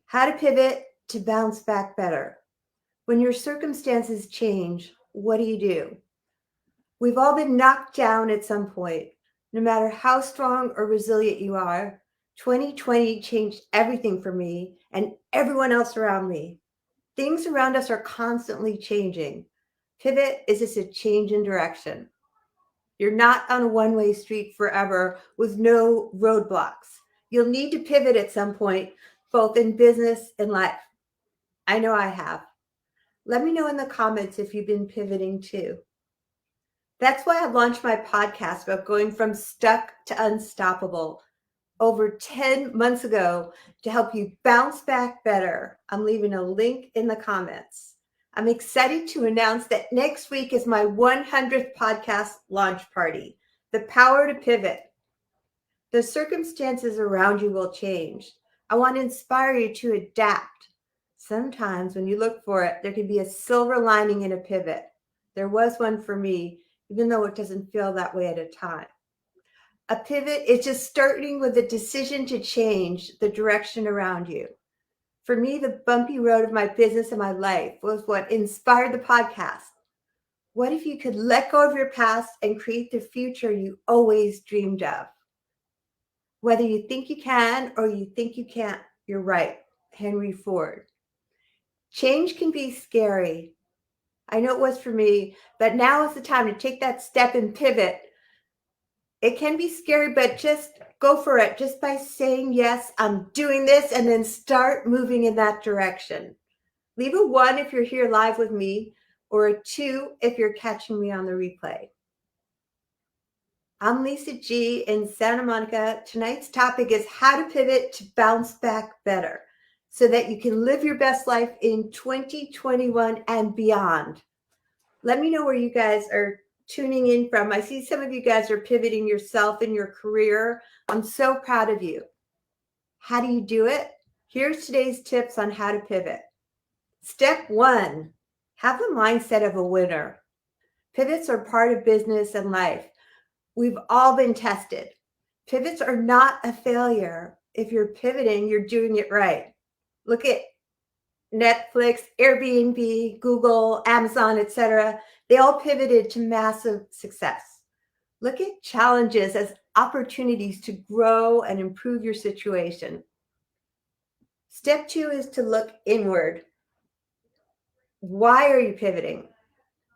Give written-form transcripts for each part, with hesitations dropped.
How to pivot to bounce back better. When your circumstances change, what do? We've all been knocked down at some point. No matter how strong or resilient you are, 2020 changed everything for me and everyone else around me. Things around us are constantly changing. Pivot is just a change in direction. You're not on a one-way street forever with no roadblocks. You'll need to pivot at some point, both in business and life. I know I have. Let me know in the comments if you've been pivoting too. That's why I launched my podcast about going from stuck to unstoppable over 10 months ago to help you bounce back better. I'm leaving a link in the comments. I'm excited to announce that next week is my 100th podcast launch party, The Power to Pivot. The circumstances around you will change. I want to inspire you to adapt. Sometimes when you look for it, there can be a silver lining in a pivot. There was one for me, even though it doesn't feel that way at a time. A pivot is just starting with a decision to change the direction around you. For me, the bumpy road of my business and my life was what inspired the podcast. What if you could let go of your past and create the future you always dreamed of? Whether you think you can or you think you can't, you're right. Henry Ford. Change can be scary. I know it was for me, but now is the time to take that step and pivot. It can be scary, but just go for it. Just by saying, yes, I'm doing this, and then start moving in that direction. Leave a 1 if you're here live with me, or a 2 if you're catching me on the replay. I'm Lisa G in Santa Monica. Tonight's topic is how to pivot to bounce back better so that you can live your best life in 2021 and beyond. Let me know where you guys are tuning in from. I see some of you guys are pivoting yourself in your career. I'm so proud of you. How do you do it? Here's today's tips on how to pivot. Step 1, have the mindset of a winner. Pivots are part of business and life. We've all been tested. Pivots are not a failure. If you're pivoting, you're doing it right. Look at Netflix, Airbnb, Google, Amazon, etc. They all pivoted to massive success. Look at challenges as opportunities to grow and improve your situation. Step 2 is to look inward. Why are you pivoting?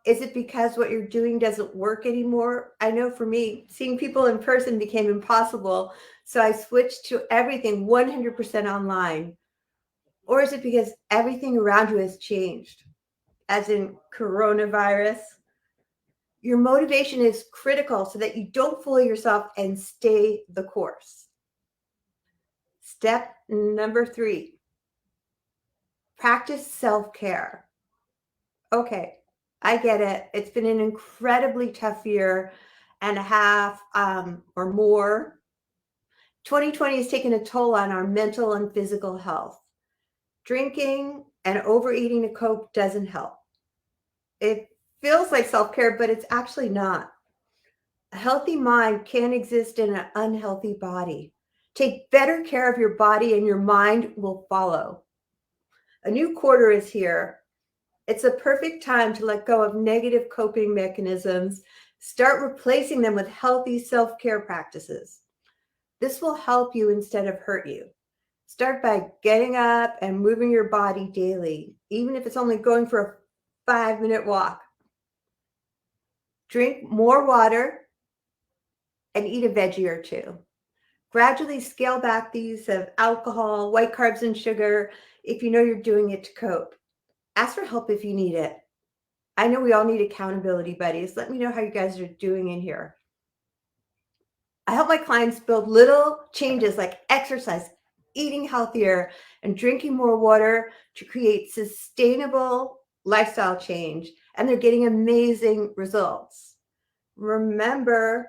Is it because what you're doing doesn't work anymore? I know for me, seeing people in person became impossible, so I switched to everything 100% online. Or is it because everything around you has changed, as in coronavirus? Your motivation is critical so that you don't fool yourself and stay the course. Step number 3, practice self-care. Okay, I get it. It's been an incredibly tough year and a half or more. 2020 has taken a toll on our mental and physical health. Drinking and overeating to cope doesn't help. It feels like self-care, but it's actually not. A healthy mind can't exist in an unhealthy body. Take better care of your body and your mind will follow. A new quarter is here. It's a perfect time to let go of negative coping mechanisms. Start replacing them with healthy self-care practices. This will help you instead of hurt you. Start by getting up and moving your body daily, even if it's only going for a 5-minute walk. Drink more water and eat a veggie or 2. Gradually scale back the use of alcohol, white carbs, and sugar if you know you're doing it to cope. Ask for help if you need it. I know we all need accountability buddies. Let me know how you guys are doing in here. I help my clients build little changes like exercise, eating healthier, and drinking more water to create sustainable lifestyle change, and they're getting amazing results. Remember,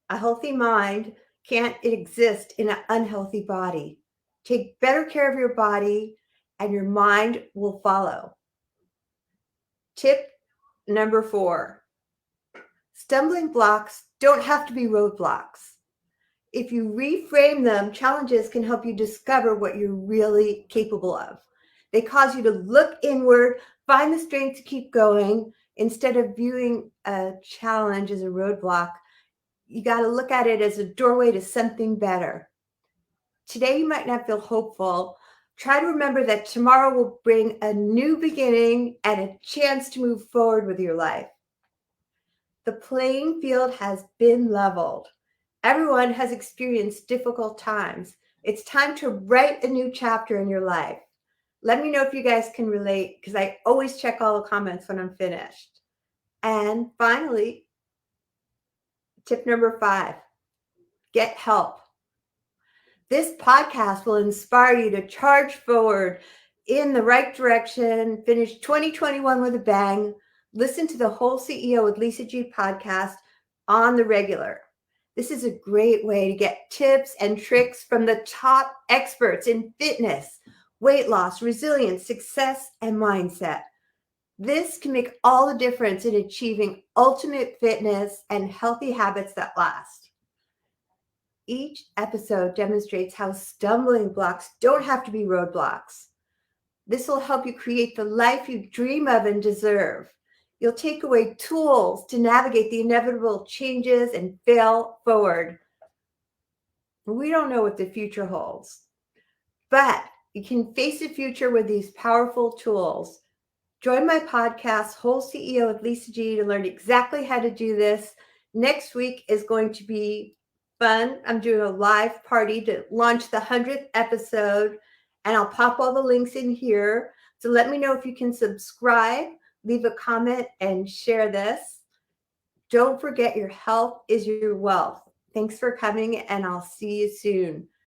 a healthy mind can't exist in an unhealthy body. Take better care of your body and your mind will follow. Tip number 4, stumbling blocks don't have to be roadblocks. If you reframe them, challenges can help you discover what you're really capable of. They cause you to look inward, find the strength to keep going. Instead of viewing a challenge as a roadblock, you got to look at it as a doorway to something better. Today, you might not feel hopeful. Try to remember that tomorrow will bring a new beginning and a chance to move forward with your life. The playing field has been leveled. Everyone has experienced difficult times. It's time to write a new chapter in your life. Let me know if you guys can relate, because I always check all the comments when I'm finished. And finally, tip number 5, get help. This podcast will inspire you to charge forward in the right direction, finish 2021 with a bang. Listen to the Whole CEO with Lisa G podcast on the regular. This is a great way to get tips and tricks from the top experts in fitness, weight loss, resilience, success, and mindset. This can make all the difference in achieving ultimate fitness and healthy habits that last. Each episode demonstrates how stumbling blocks don't have to be roadblocks. This will help you create the life you dream of and deserve. You'll take away tools to navigate the inevitable changes and fail forward. We don't know what the future holds, but you can face the future with these powerful tools. Join my podcast, Whole CEO with Lisa G, to learn exactly how to do this. Next week is going to be fun. I'm doing a live party to launch the 100th episode, and I'll pop all the links in here. So let me know if you can subscribe, leave a comment, and share this. Don't forget, your health is your wealth. Thanks for coming, and I'll see you soon.